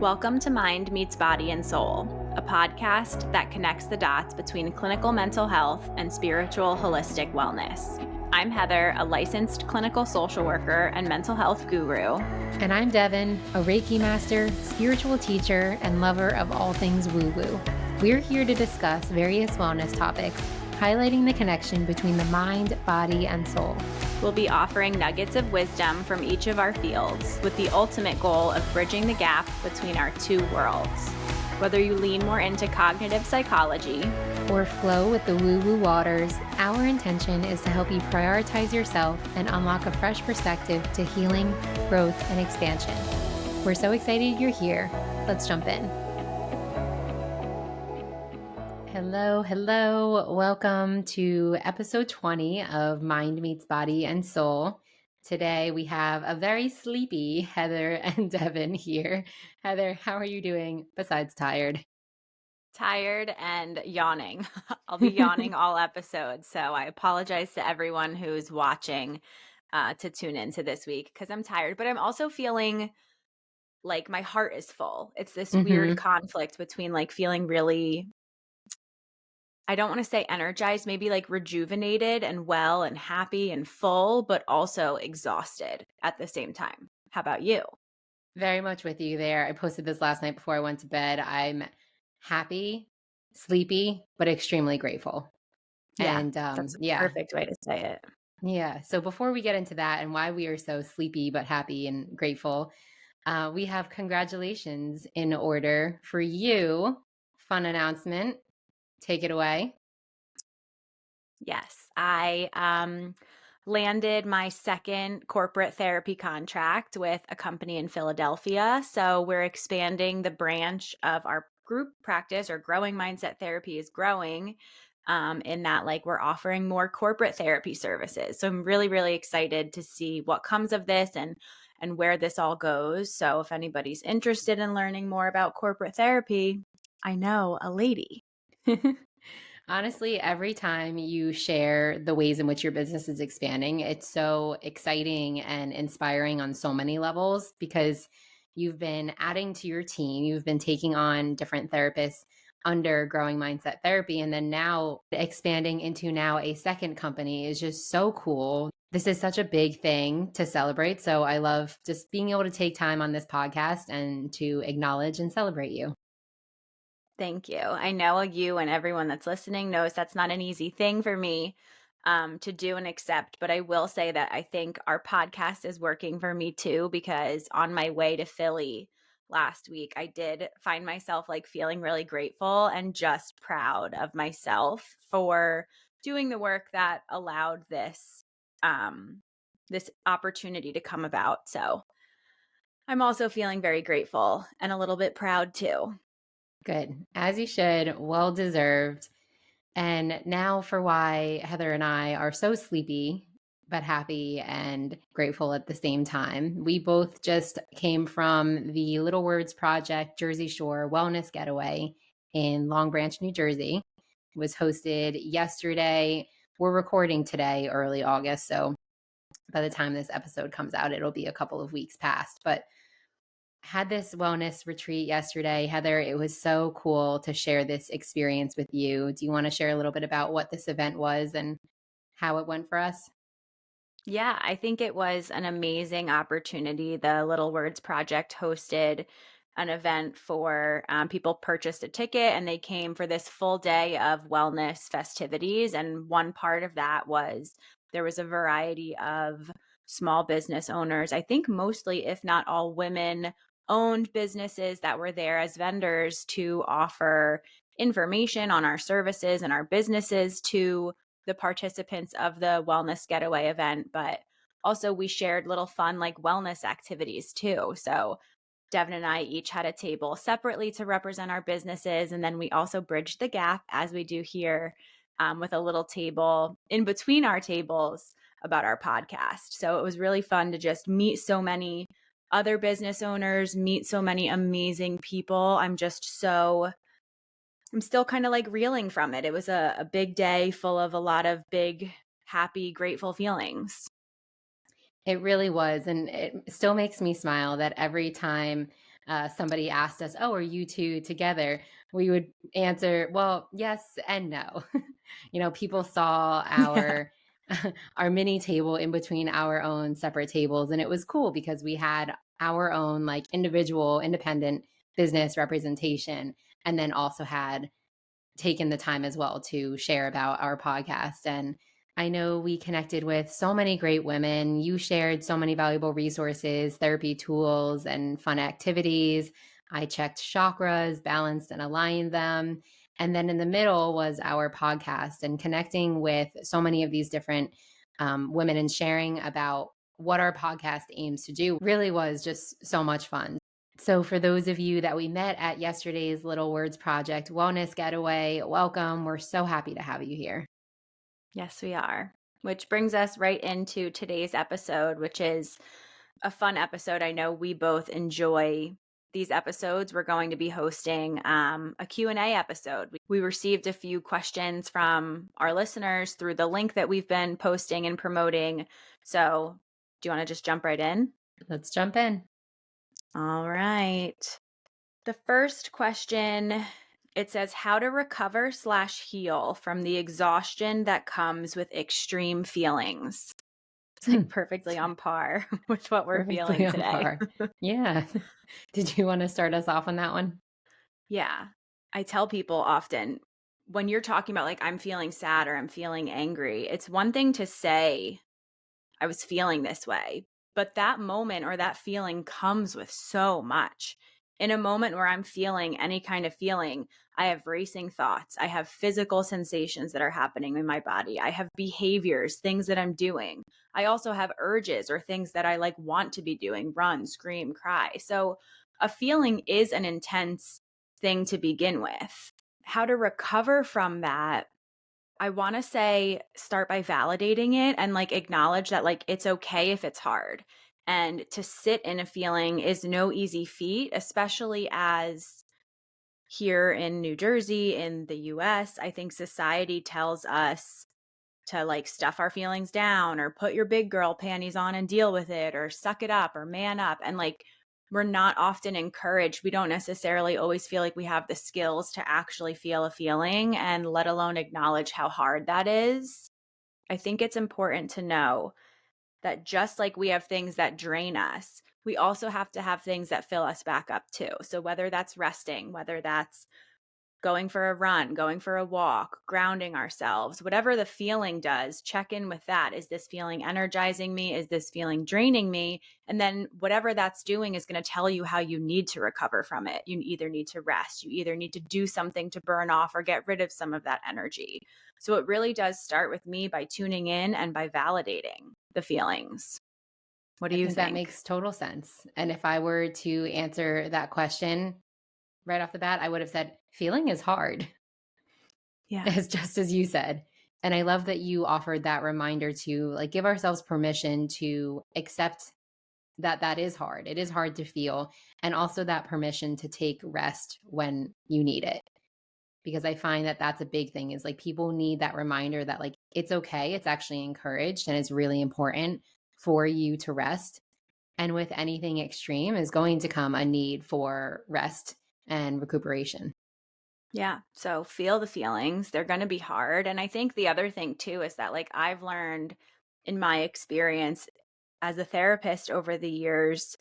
Welcome to Mind Meets Body and Soul, a podcast that connects the dots between clinical mental health and spiritual holistic wellness. I'm Heather, a licensed clinical social worker and mental health guru. And I'm Devin, a Reiki master, spiritual teacher, and lover of all things woo-woo. We're here to discuss various wellness topics, highlighting the connection between the mind, body, and soul. We'll be offering nuggets of wisdom from each of our fields with the ultimate goal of bridging the gap between our two worlds. Whether you lean more into cognitive psychology or flow with the woo-woo waters, our intention is to help you prioritize yourself and unlock a fresh perspective to healing, growth, and expansion. We're so excited you're here. Let's jump in. Hello. Welcome to episode 20 of Mind Meets Body and Soul. Today we have a very sleepy Heather and Devin here. Heather, how are you doing besides tired? Tired and yawning. I'll be yawning all episodes, so I apologize to everyone who's watching to tune into this week because I'm tired, but I'm also feeling like my heart is full. It's this weird conflict between like feeling really, I don't want to say energized, maybe like rejuvenated and well and happy and full, but also exhausted at the same time. How about you? Very much with you there. I posted this last night before I went to bed. I'm happy, sleepy, but extremely grateful. Yeah, And that's a perfect way to say it. Yeah. So before we get into that and why we are so sleepy but happy and grateful, we have congratulations in order for you. Fun announcement. Take it away. Yes, I landed my second corporate therapy contract with a company in Philadelphia. So we're expanding the branch of our group practice, or Growing Mindset Therapy is growing in that like we're offering more corporate therapy services. So I'm really, really excited to see what comes of this and where this all goes. So if anybody's interested in learning more about corporate therapy, I know a lady. Honestly, every time you share the ways in which your business is expanding, it's so exciting and inspiring on so many levels because you've been adding to your team, you've been taking on different therapists under Growing Mindset Therapy, and then now expanding into now a second company is just so cool. This is such a big thing to celebrate. So I love just being able to take time on this podcast and to acknowledge and celebrate you. Thank you. I know you and everyone that's listening knows that's not an easy thing for me to do and accept, but I will say that I think our podcast is working for me too, because on my way to Philly last week, I did find myself like feeling really grateful and just proud of myself for doing the work that allowed this this opportunity to come about. So I'm also feeling very grateful and a little bit proud too. Good. As you should. Well deserved. And now for why Heather and I are so sleepy, but happy and grateful at the same time. We both just came from the Little Words Project Jersey Shore Wellness Getaway in Long Branch, New Jersey. It was hosted yesterday. We're recording today, early August. So by the time this episode comes out, it'll be a couple of weeks past. But had this wellness retreat yesterday. Heather, it was so cool to share this experience with you. Do you want to share a little bit about what this event was and how it went for us? Yeah, I think it was an amazing opportunity. The Little Words Project hosted an event for people purchased a ticket and they came for this full day of wellness festivities. And one part of that was there was a variety of small business owners, I think mostly, if not all, women owned businesses that were there as vendors to offer information on our services and our businesses to the participants of the Wellness Getaway event. But also we shared little fun like wellness activities too. So Devin and I each had a table separately to represent our businesses. And then we also bridged the gap, as we do here, with a little table in between our tables about our podcast. So it was really fun to just meet so many other business owners, meet so many amazing people. I'm still kind of like reeling from it. It was a big day full of a lot of big, happy, grateful feelings. It really was. And it still makes me smile that every time somebody asked us, "Oh, are you two together?" We would answer, "Well, yes and no." People saw Yeah. our mini table in between our own separate tables, and it was cool because we had our own like individual, independent business representation, and then also had taken the time as well to share about our podcast. And I know we connected with so many great women. You shared so many valuable resources, therapy tools, and fun activities. I checked chakras, balanced and aligned them. And then in the middle was our podcast and connecting with so many of these different women and sharing about what our podcast aims to do really was just so much fun. So, for those of you that we met at yesterday's Little Words Project Wellness Getaway, welcome. We're so happy to have you here. Yes, we are. Which brings us right into today's episode, which is a fun episode. I know we both enjoy these episodes. We're going to be hosting a Q&A episode. We received a few questions from our listeners through the link that we've been posting and promoting. So do you want to just jump right in? Let's jump in. All right. The first question, it says how to recover/heal from the exhaustion that comes with extreme feelings. It's like perfectly on par with what we're Perfectly feeling on today. par. Yeah. Did you want to start us off on that one? Yeah. I tell people often when you're talking about like I'm feeling sad or I'm feeling angry, it's one thing to say I was feeling this way. But that moment or that feeling comes with so much. In a moment where I'm feeling any kind of feeling, I have racing thoughts. I have physical sensations that are happening in my body. I have behaviors, things that I'm doing. I also have urges or things that I like want to be doing, run, scream, cry. So a feeling is an intense thing to begin with. How to recover from that, I want to say start by validating it and like acknowledge that like it's okay if it's hard. And to sit in a feeling is no easy feat, especially as here in New Jersey, in the US, I think society tells us to like stuff our feelings down or put your big girl panties on and deal with it or suck it up or man up. And like we're not often encouraged. We don't necessarily always feel like we have the skills to actually feel a feeling and let alone acknowledge how hard that is. I think it's important to know that just like we have things that drain us, we also have to have things that fill us back up too. So whether that's resting, whether that's going for a run, going for a walk, grounding ourselves, whatever the feeling does, check in with that. Is this feeling energizing me? Is this feeling draining me? And then whatever that's doing is going to tell you how you need to recover from it. You either need to rest, you either need to do something to burn off or get rid of some of that energy. So it really does start with me by tuning in and by validating the feelings. What do I you think that think? makes total sense. And if I were to answer that question right off the bat, I would have said, feeling is hard. Yeah. It's just as you said. And I love that you offered that reminder to like give ourselves permission to accept that that is hard. It is hard to feel. And also that permission to take rest when you need it. Because I find that that's a big thing is like people need that reminder that like it's okay. It's actually encouraged and it's really important for you to rest. And with anything extreme is going to come a need for rest and recuperation. Yeah. So feel the feelings. They're going to be hard. And I think the other thing too is that, like, I've learned in my experience as a therapist over the years,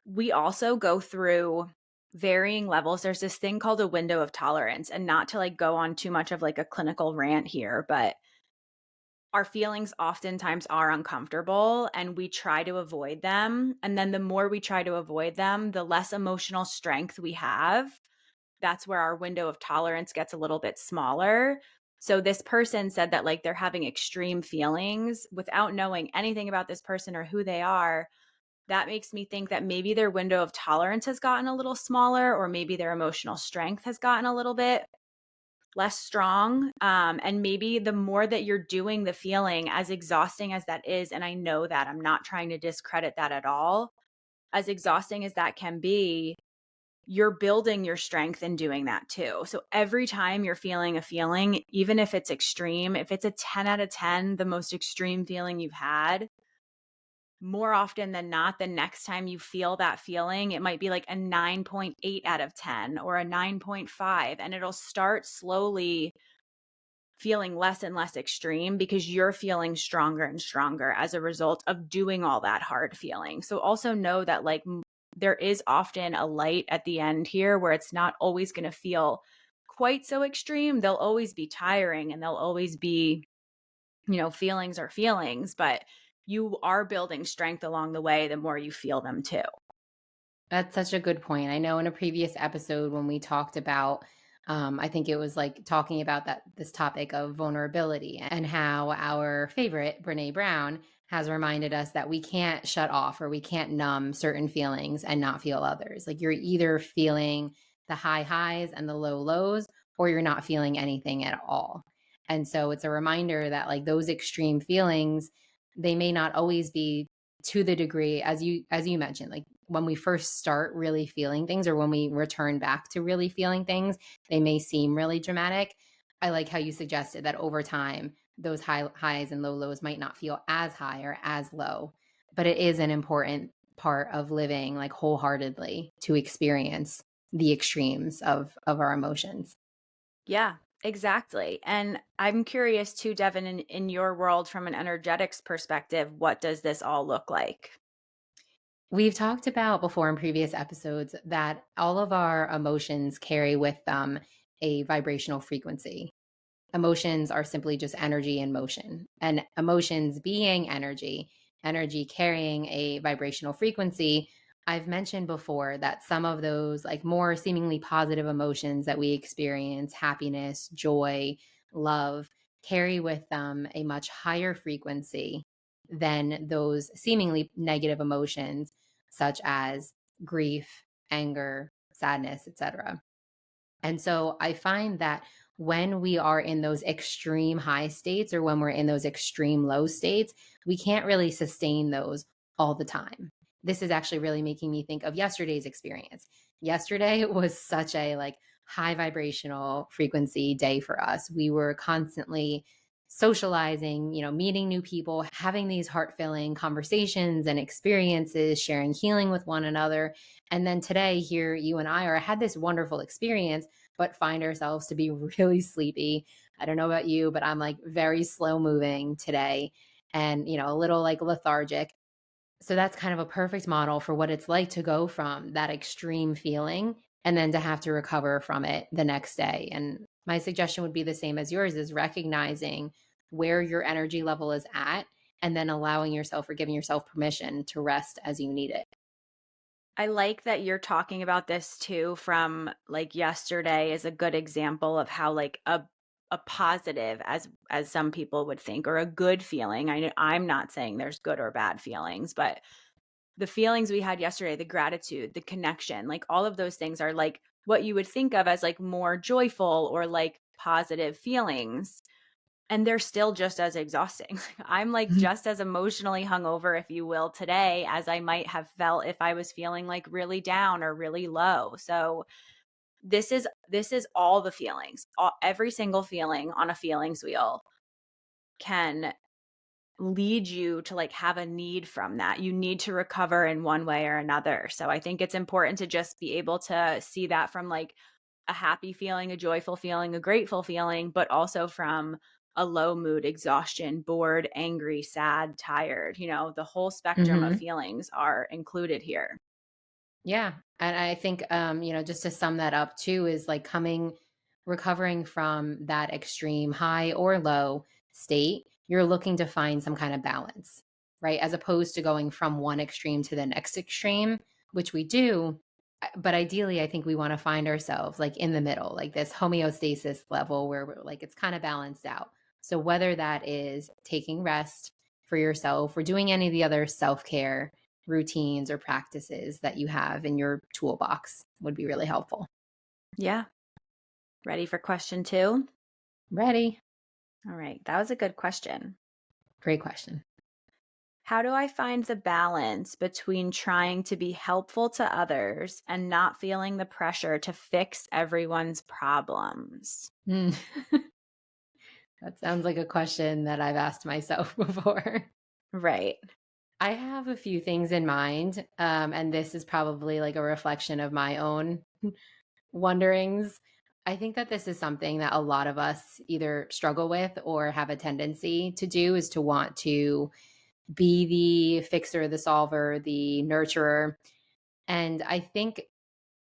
we also go through varying levels. There's this thing called a window of tolerance, and not to like go on too much of like a clinical rant here, but our feelings oftentimes are uncomfortable and we try to avoid them. And then the more we try to avoid them, the less emotional strength we have. That's where our window of tolerance gets a little bit smaller. So this person said that like they're having extreme feelings without knowing anything about this person or who they are. That makes me think that maybe their window of tolerance has gotten a little smaller, or maybe their emotional strength has gotten a little bit less strong. And maybe the more that you're doing the feeling, as exhausting as that is, and I know that I'm not trying to discredit that at all, as exhausting as that can be, you're building your strength in doing that too. So every time you're feeling a feeling, even if it's extreme, if it's a 10 out of 10, the most extreme feeling you've had, more often than not, the next time you feel that feeling, it might be like a 9.8 out of 10 or a 9.5, and it'll start slowly feeling less and less extreme because you're feeling stronger and stronger as a result of doing all that hard feeling. So also know that like there is often a light at the end here where it's not always going to feel quite so extreme. They'll always be tiring and they'll always be, feelings are feelings, but you are building strength along the way the more you feel them too. That's such a good point. I know in a previous episode when we talked about, I think it was like talking about that this topic of vulnerability and how our favorite Brene Brown has reminded us that we can't shut off or we can't numb certain feelings and not feel others. Like you're either feeling the high highs and the low lows, or you're not feeling anything at all. And so it's a reminder that like those extreme feelings, they may not always be to the degree as you mentioned, like when we first start really feeling things or when we return back to really feeling things, they may seem really dramatic. I like how you suggested that over time, those highs and low lows might not feel as high or as low, but it is an important part of living like wholeheartedly to experience the extremes of our emotions. Yeah, exactly. And I'm curious too, Devin, in your world from an energetics perspective, what does this all look like? We've talked about before in previous episodes that all of our emotions carry with them a vibrational frequency. Emotions are simply just energy in motion, and emotions being energy, energy carrying a vibrational frequency. I've mentioned before that some of those, like more seemingly positive emotions that we experience, happiness, joy, love, carry with them a much higher frequency than those seemingly negative emotions, such as grief, anger, sadness, etc. And so I find that when we are in those extreme high states or when we're in those extreme low states, we can't really sustain those all the time. This is actually really making me think of yesterday's experience. Yesterday was such a like high vibrational frequency day for us. We were constantly socializing, meeting new people, having these heart-filling conversations and experiences, sharing healing with one another. And then today here you and had this wonderful experience but find ourselves to be really sleepy. I don't know about you, but I'm like very slow moving today and, a little like lethargic. So that's kind of a perfect model for what it's like to go from that extreme feeling and then to have to recover from it the next day. And my suggestion would be the same as yours, is recognizing where your energy level is at and then allowing yourself or giving yourself permission to rest as you need it. I like that you're talking about this too from like yesterday is a good example of how like a positive as some people would think or a good feeling. I'm not saying there's good or bad feelings, but the feelings we had yesterday, the gratitude, the connection, like all of those things are like what you would think of as like more joyful or like positive feelings, and they're still just as exhausting. I'm like just as emotionally hungover, if you will, today as I might have felt if I was feeling like really down or really low. So this is all the feelings. Every single feeling on a feelings wheel can lead you to like have a need from that. You need to recover in one way or another. So I think it's important to just be able to see that from like a happy feeling, a joyful feeling, a grateful feeling, but also from a low mood, exhaustion, bored, angry, sad, tired. The whole spectrum of Hmm. feelings are included here. Yeah. And I think, just to sum that up too, is like recovering from that extreme high or low state, you're looking to find some kind of balance, right? As opposed to going from one extreme to the next extreme, which we do. But ideally, I think we want to find ourselves like in the middle, like this homeostasis level where we're like, it's kind of balanced out. So whether that is taking rest for yourself or doing any of the other self care routines or practices that you have in your toolbox would be really helpful. Yeah. Ready for question 2? Ready? All right. That was a good question. Great question. How do I find the balance between trying to be helpful to others and not feeling the pressure to fix everyone's problems? Mm. That sounds like a question that I've asked myself before. Right. I have a few things in mind, and this is probably like a reflection of my own wonderings. I think that this is something that a lot of us either struggle with or have a tendency to do, is to want to be the fixer, the solver, the nurturer. And I think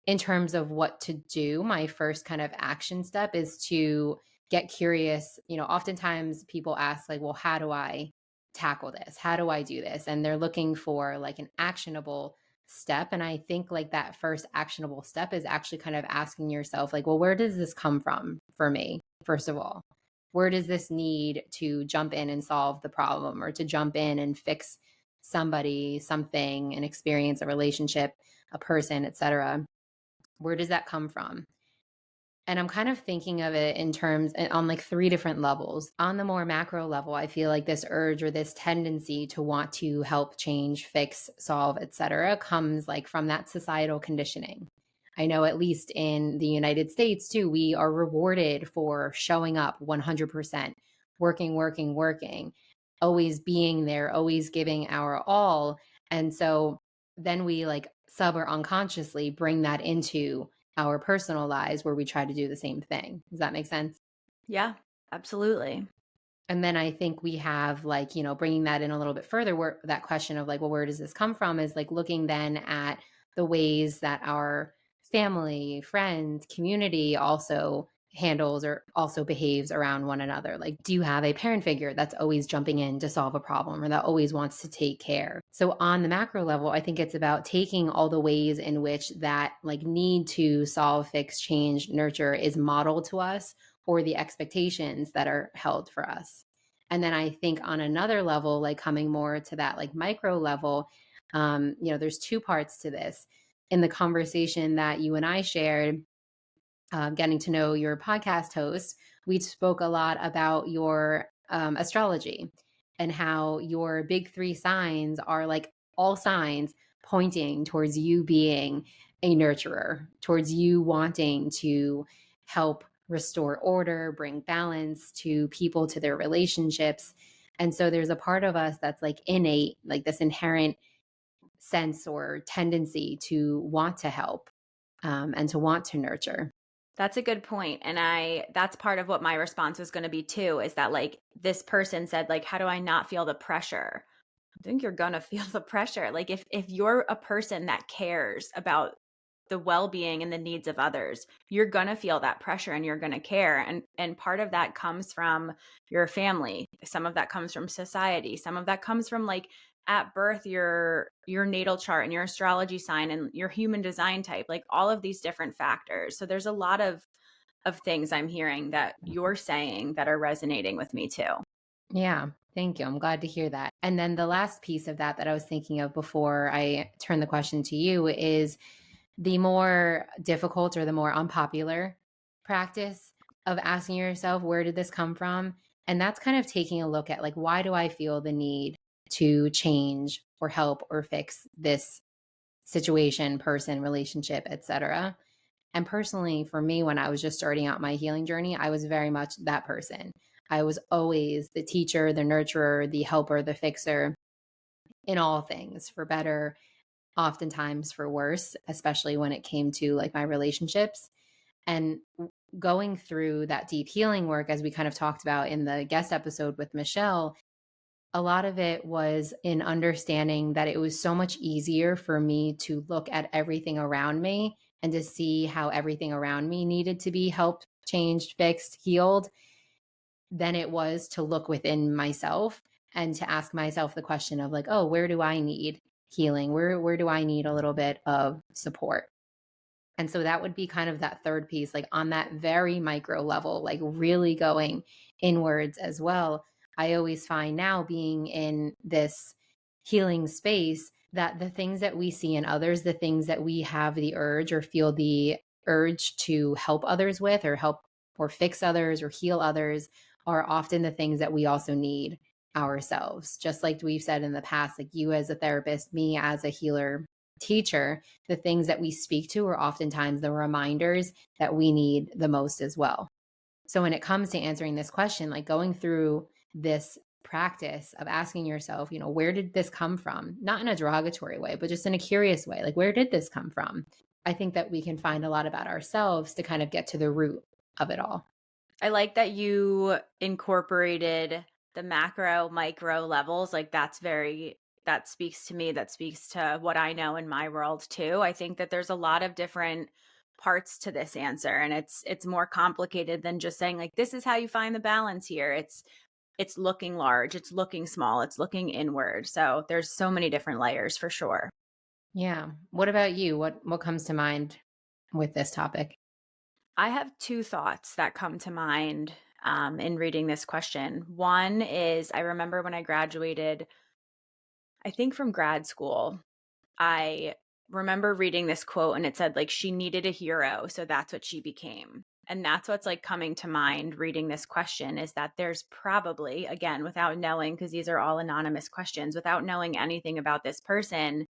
in terms of what to do, my first kind of action step is to get curious. Oftentimes people ask, like, well, how do I tackle this? How do I do this? And they're looking for like an actionable step. And I think like that first actionable step is actually kind of asking yourself, like, well, where does this come from for me? First of all, where does this need to jump in and solve the problem, or to jump in and fix somebody, something, an experience, a relationship, a person, etc.? Where does that come from? And I'm kind of thinking of it in terms on like three different levels. On the more macro level, I feel like this urge or this tendency to want to help change, fix, solve, etc., comes like from that societal conditioning. I know at least in the United States too, we are rewarded for showing up 100%, working, working, working, always being there, always giving our all. And so then we like sub or unconsciously bring that into our personal lives where we try to do the same thing. Does that make sense? Yeah, absolutely. And then I think we have like, bringing that in a little bit further, where that question of like, well, where does this come from, is like looking then at the ways that our family, friends, community also handles or also behaves around one another. Like, do you have a parent figure that's always jumping in to solve a problem, or that always wants to take care? So on the macro level, I think it's about taking all the ways in which that like need to solve, fix, change, nurture is modeled to us, or the expectations that are held for us. And then I think on another level, like coming more to that like micro level, there's two parts to this. In the conversation that you and I shared, getting to know your podcast host, we spoke a lot about your astrology, and how your big three signs are like all signs pointing towards you being a nurturer, towards you wanting to help restore order, bring balance to people, to their relationships. And so there's a part of us that's like innate, like this inherent sense or tendency to want to help, and to want to nurture. That's a good point. And that's part of what my response was going to be too, is that like this person said, like, how do I not feel the pressure? I think you're going to feel the pressure. Like if you're a person that cares about the well-being and the needs of others, you're going to feel that pressure and you're going to care. And part of that comes from your family. Some of that comes from society. Some of that comes from like at birth your natal chart and your astrology sign and your human design type, like all of these different factors. So there's a lot of things I'm hearing that you're saying that are resonating with me too. Yeah, thank you. I'm glad to hear that. And then the last piece of that I was thinking of before I turn the question to you is the more difficult or the more unpopular practice of asking yourself, where did this come from? And that's kind of taking a look at like, why do I feel the need to change or help or fix this situation, person, relationship, etc.? And personally, for me, when I was just starting out my healing journey, I was very much that person. I was always the teacher, the nurturer, the helper, the fixer in all things, for better, oftentimes for worse, especially when it came to like my relationships. And going through that deep healing work, as we kind of talked about in the guest episode with Michelle, a lot of it was in understanding that it was so much easier for me to look at everything around me and to see how everything around me needed to be helped, changed, fixed, healed, than it was to look within myself and to ask myself the question of like, oh, where do I need healing? Where do I need a little bit of support? And so that would be kind of that third piece, like on that very micro level, like really going inwards as well. I always find now, being in this healing space, that the things that we see in others, the things that we have the urge or feel the urge to help others with, or help or fix others or heal others, are often the things that we also need ourselves. Just like we've said in the past, like you as a therapist, me as a healer, teacher, the things that we speak to are oftentimes the reminders that we need the most as well. So when it comes to answering this question, like going through this practice of asking yourself, where did this come from? Not in a derogatory way, but just in a curious way. Like, where did this come from? I think that we can find a lot about ourselves to kind of get to the root of it all. I like that you incorporated the macro, micro levels. Like that speaks to me, that speaks to what I know in my world too. I think that there's a lot of different parts to this answer, and it's more complicated than just saying like this is how you find the balance here. It's looking large, it's looking small, it's looking inward. So there's so many different layers for sure. Yeah. What about you? What comes to mind with this topic? I have two thoughts that come to mind in reading this question. One is I remember when I graduated, I think from grad school, I remember reading this quote and it said, like, she needed a hero. So that's what she became. And that's what's like coming to mind reading this question is that there's probably, again, without knowing, because these are all anonymous questions, without knowing anything about this person,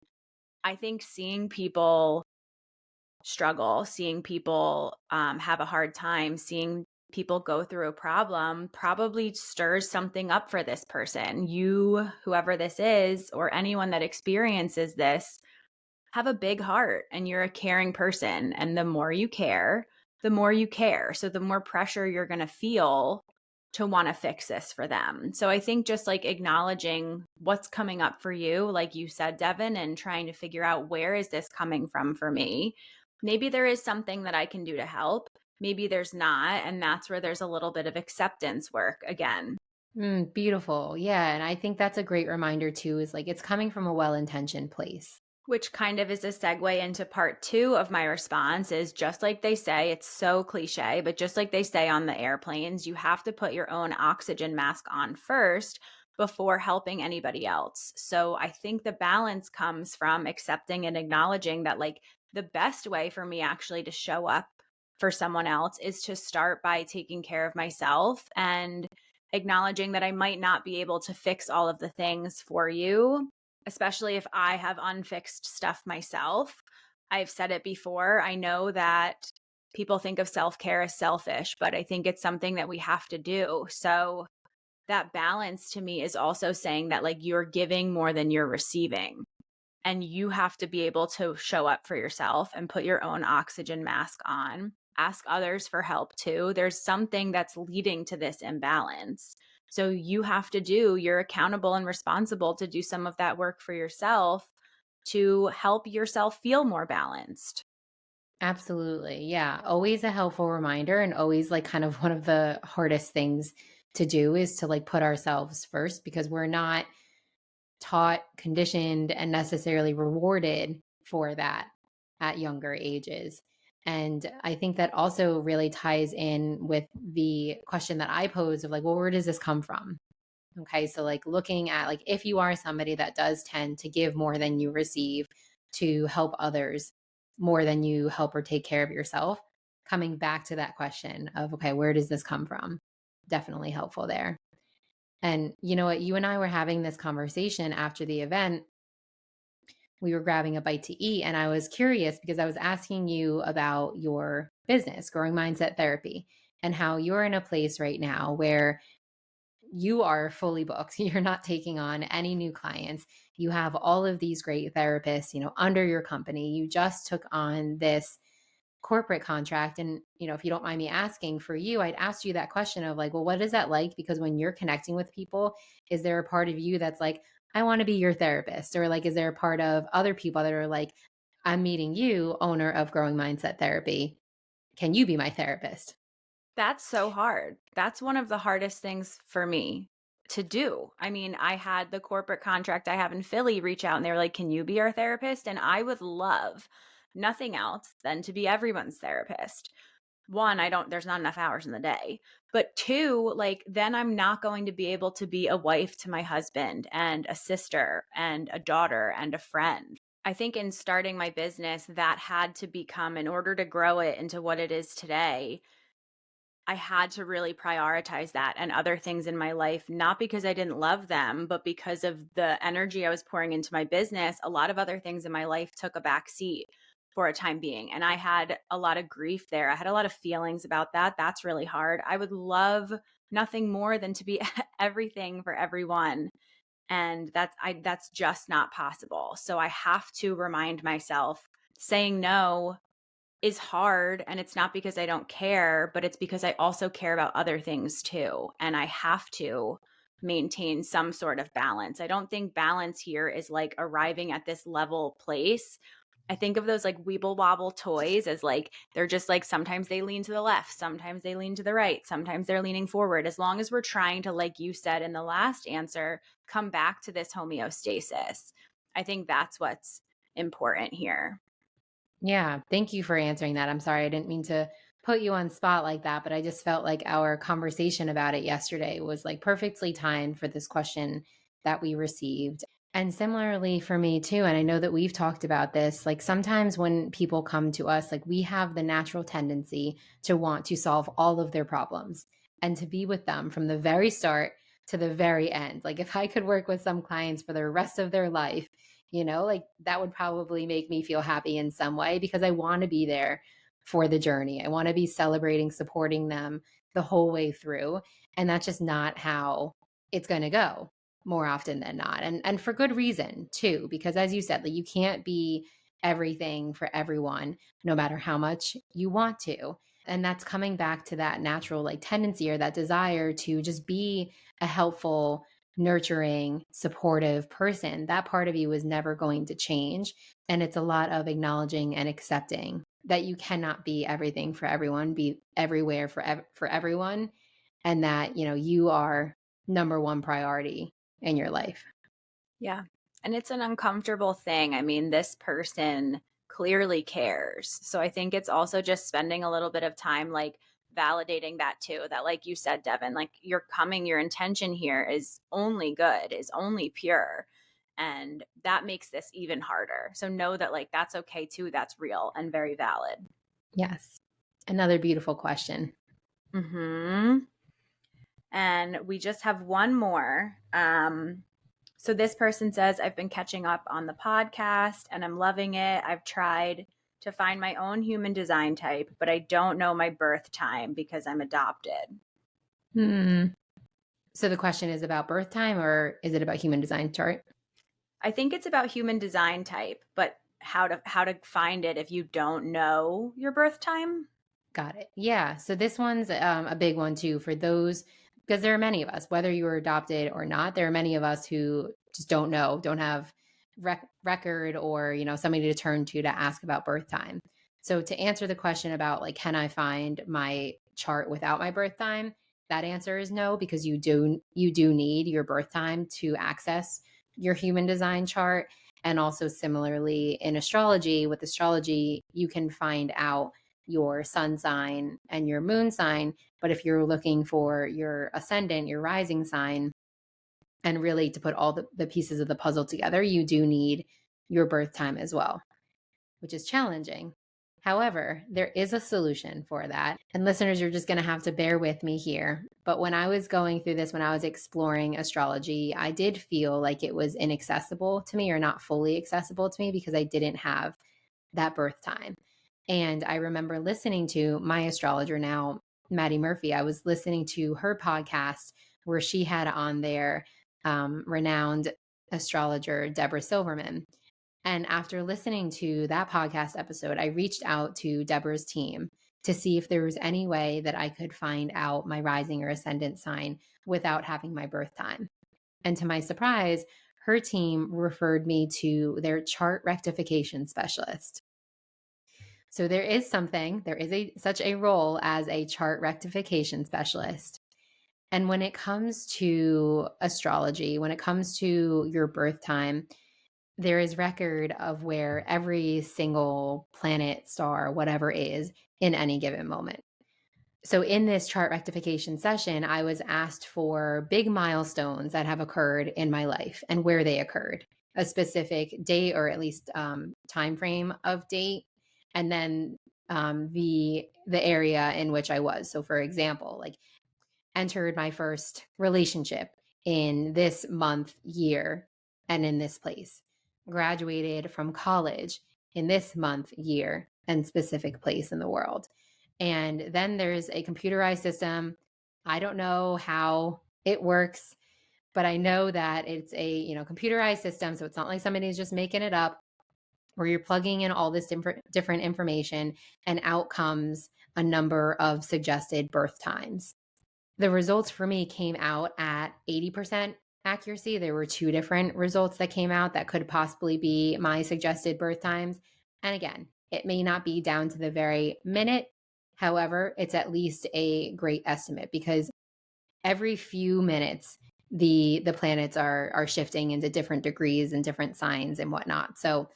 I think seeing people struggle, seeing people have a hard time, seeing people go through a problem probably stirs something up for this person. You, whoever this is, or anyone that experiences this, have a big heart and you're a caring person. And the more you care, the more you care. So the more pressure you're going to feel to want to fix this for them. So I think just like acknowledging what's coming up for you, like you said, Devin, and trying to figure out where is this coming from for me. Maybe there is something that I can do to help. Maybe there's not. And that's where there's a little bit of acceptance work again. Beautiful. Yeah. And I think that's a great reminder too, is like it's coming from a well-intentioned place. Which kind of is a segue into part two of my response is just like they say, it's so cliche, but just like they say on the airplanes, you have to put your own oxygen mask on first before helping anybody else. So I think the balance comes from accepting and acknowledging that, like, the best way for me actually to show up for someone else is to start by taking care of myself and acknowledging that I might not be able to fix all of the things for you, especially if I have unfixed stuff myself. I've said it before. I know that people think of self-care as selfish, but I think it's something that we have to do. So that balance to me is also saying that, like, you're giving more than you're receiving. And you have to be able to show up for yourself and put your own oxygen mask on. Ask others for help too. There's something that's leading to this imbalance. So you're accountable and responsible to do some of that work for yourself to help yourself feel more balanced. Absolutely. Yeah. Always a helpful reminder, and always like kind of one of the hardest things to do is to like put ourselves first, because we're not taught, conditioned, and necessarily rewarded for that at younger ages. And I think that also really ties in with the question that I posed of like, well, where does this come from? Okay. So, like, looking at like, if you are somebody that does tend to give more than you receive, to help others more than you help or take care of yourself, coming back to that question of, okay, where does this come from? Definitely helpful there. And you know what? You and I were having this conversation after the event. We were grabbing a bite to eat, and I was curious because I was asking you about your business, Growing Mindset Therapy, and how you're in a place right now where you are fully booked. You're not taking on any new clients. You have all of these great therapists, under your company. You just took on this corporate contract. And, if you don't mind me asking, for you, I'd ask you that question of like, well, what is that like? Because when you're connecting with people, is there a part of you that's like, I want to be your therapist? Or like, is there a part of other people that are like, I'm meeting you, owner of Growing Mindset Therapy. Can you be my therapist? That's so hard. That's one of the hardest things for me to do. I mean, I had the corporate contract I have in Philly reach out and they were like, "Can you be our therapist?" And I would love nothing else than to be everyone's therapist. One, there's not enough hours in the day. But two, like, then I'm not going to be able to be a wife to my husband and a sister and a daughter and a friend. I think in starting my business, that had to become, in order to grow it into what it is today, I had to really prioritize that and other things in my life, not because I didn't love them, but because of the energy I was pouring into my business. A lot of other things in my life took a back seat for a time being. And I had a lot of grief there. I had a lot of feelings about that. That's really hard. I would love nothing more than to be everything for everyone. And that's just not possible. So I have to remind myself saying no is hard, and it's not because I don't care, but it's because I also care about other things too, and I have to maintain some sort of balance. I don't think balance here is like arriving at this level place. I think of those like Weeble Wobble toys as like they're just like sometimes they lean to the left, sometimes they lean to the right, sometimes they're leaning forward. As long as we're trying to, like you said in the last answer, come back to this homeostasis, I think that's what's important here. Yeah, thank you for answering that. I'm sorry, I didn't mean to put you on spot like that, but I just felt like our conversation about it yesterday was like perfectly timed for this question that we received. And similarly for me too, and I know that we've talked about this, like sometimes when people come to us, like we have the natural tendency to want to solve all of their problems and to be with them from the very start to the very end. Like if I could work with some clients for the rest of their life, like that would probably make me feel happy in some way because I want to be there for the journey. I want to be celebrating, supporting them the whole way through. And that's just not how it's going to go more often than not. And for good reason too, because as you said, like you can't be everything for everyone, no matter how much you want to. And that's coming back to that natural like tendency or that desire to just be a helpful, nurturing, supportive person. That part of you is never going to change. And it's a lot of acknowledging and accepting that you cannot be everything for everyone, be everywhere for everyone, and that, you are number one priority in your life. Yeah. And it's an uncomfortable thing. I mean, this person clearly cares. So I think it's also just spending a little bit of time like validating that too. That, like you said, Devin, like your intention here is only good, is only pure. And that makes this even harder. So know that like that's okay too. That's real and very valid. Yes. Another beautiful question. Hmm. And we just have one more. So this person says, I've been catching up on the podcast and I'm loving it. I've tried to find my own human design type, but I don't know my birth time because I'm adopted. Hmm. So the question is about birth time or is it about human design chart? I think it's about human design type, but how to find it if you don't know your birth time? Got it. Yeah. So this one's a big one too for those, because there are many of us, whether you were adopted or not, there are many of us who just don't know, don't have record or, somebody to turn to ask about birth time. So to answer the question about like, can I find my chart without my birth time? That answer is no, because you do need your birth time to access your human design chart. And also similarly in astrology, with astrology, you can find out your sun sign and your moon sign. But if you're looking for your ascendant, your rising sign, and really to put all the pieces of the puzzle together, you do need your birth time as well, which is challenging. However, there is a solution for that. And listeners, you're just going to have to bear with me here. But when I was going through this, when I was exploring astrology, I did feel like it was inaccessible to me or not fully accessible to me because I didn't have that birth time. And I remember listening to my astrologer now, Maddie Murphy. I was listening to her podcast where she had on there renowned astrologer Deborah Silverman. And after listening to that podcast episode, I reached out to Deborah's team to see if there was any way that I could find out my rising or ascendant sign without having my birth time. And to my surprise, her team referred me to their chart rectification specialist. So there is such a role as a chart rectification specialist. And when it comes to astrology, when it comes to your birth time, there is record of where every single planet, star, whatever is in any given moment. So in this chart rectification session, I was asked for big milestones that have occurred in my life and where they occurred, a specific date or at least time frame of date, and then the area in which I was. So for example, like entered my first relationship in this month, year, and in this place. Graduated from college in this month, year, and specific place in the world. And then there's a computerized system I don't know how it works, but I know that it's a, computerized system. So it's not like somebody's just making it up, where you're plugging in all this different information, and out comes a number of suggested birth times. The results for me came out at 80% accuracy. There were two different results that came out that could possibly be my suggested birth times. And again, it may not be down to the very minute. However, it's at least a great estimate, because every few minutes the planets are shifting into different degrees and different signs and whatnot. So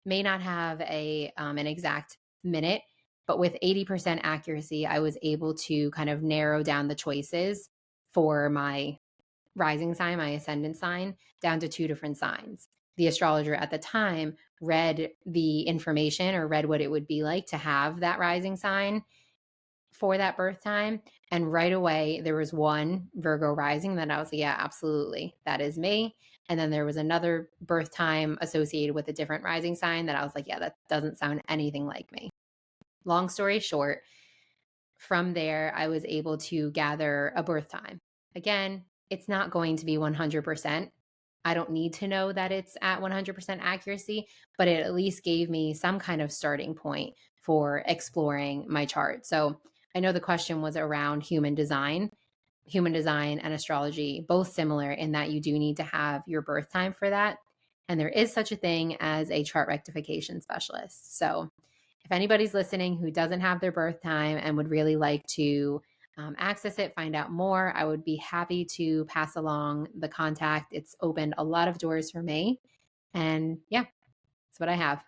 may not have an exact minute, but with 80% accuracy, I was able to kind of narrow down the choices for my rising sign, my ascendant sign, down to two different signs. The astrologer at the time read the information, or read what it would be like to have that rising sign for that birth time. And right away, there was one Virgo rising that I was like, yeah, absolutely, that is me. And then there was another birth time associated with a different rising sign that I was like, yeah, that doesn't sound anything like me. Long story short, from there, I was able to gather a birth time. Again, it's not going to be 100%. I don't need to know that it's at 100% accuracy, but it at least gave me some kind of starting point for exploring my chart. So I know the question was around human design. Human design and astrology, both similar in that you do need to have your birth time for that. And there is such a thing as a chart rectification specialist. So if anybody's listening who doesn't have their birth time and would really like to access it, find out more, I would be happy to pass along the contact. It's opened a lot of doors for me. And yeah, that's what I have.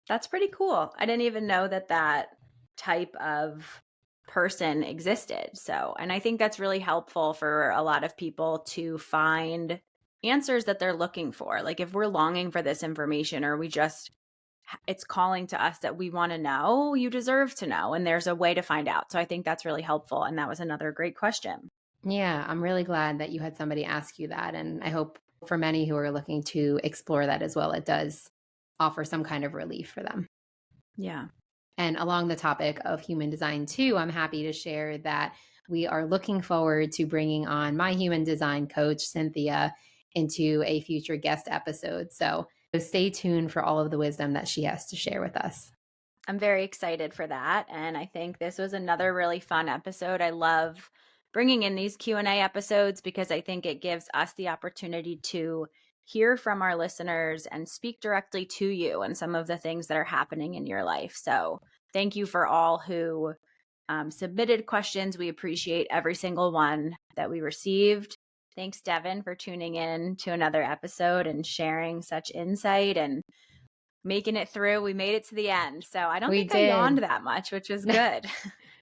That's pretty cool. I didn't even know that type of person existed. So, and I think that's really helpful for a lot of people to find answers that they're looking for. Like if we're longing for this information, or it's calling to us that we want to know, you deserve to know. And there's a way to find out. So I think that's really helpful. And that was another great question. Yeah, I'm really glad that you had somebody ask you that. And I hope for many who are looking to explore that as well, it does offer some kind of relief for them. Yeah. And along the topic of human design too, I'm happy to share that we are looking forward to bringing on my human design coach, Cynthia, into a future guest episode. So stay tuned for all of the wisdom that she has to share with us. I'm very excited for that. And I think this was another really fun episode. I love bringing in these Q&A episodes because I think it gives us the opportunity to hear from our listeners and speak directly to you and some of the things that are happening in your life. So thank you for all who submitted questions. We appreciate every single one that we received. Thanks, Devin, for tuning in to another episode and sharing such insight and making it through. We made it to the end. So I don't think I yawned that much, which was good.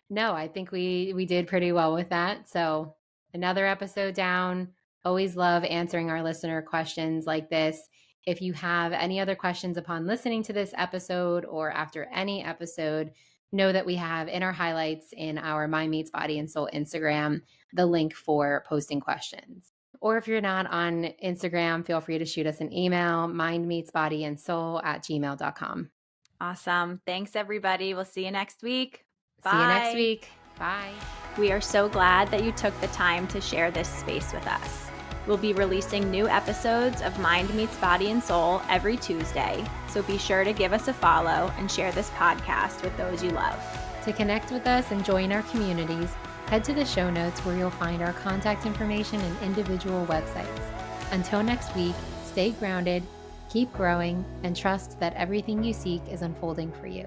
No, I think we did pretty well with that. So another episode down. Always love answering our listener questions like this. If you have any other questions upon listening to this episode or after any episode, know that we have in our highlights in our Mind Meets Body and Soul Instagram the link for posting questions. Or if you're not on Instagram, feel free to shoot us an email, mindmeetsbodyandsoul@gmail.com. Awesome. Thanks, everybody. We'll see you next week. Bye. See you next week. Bye. We are so glad that you took the time to share this space with us. We'll be releasing new episodes of Mind Meets Body and Soul every Tuesday, so be sure to give us a follow and share this podcast with those you love. To connect with us and join our communities, head to the show notes where you'll find our contact information and individual websites. Until next week, stay grounded, keep growing, and trust that everything you seek is unfolding for you.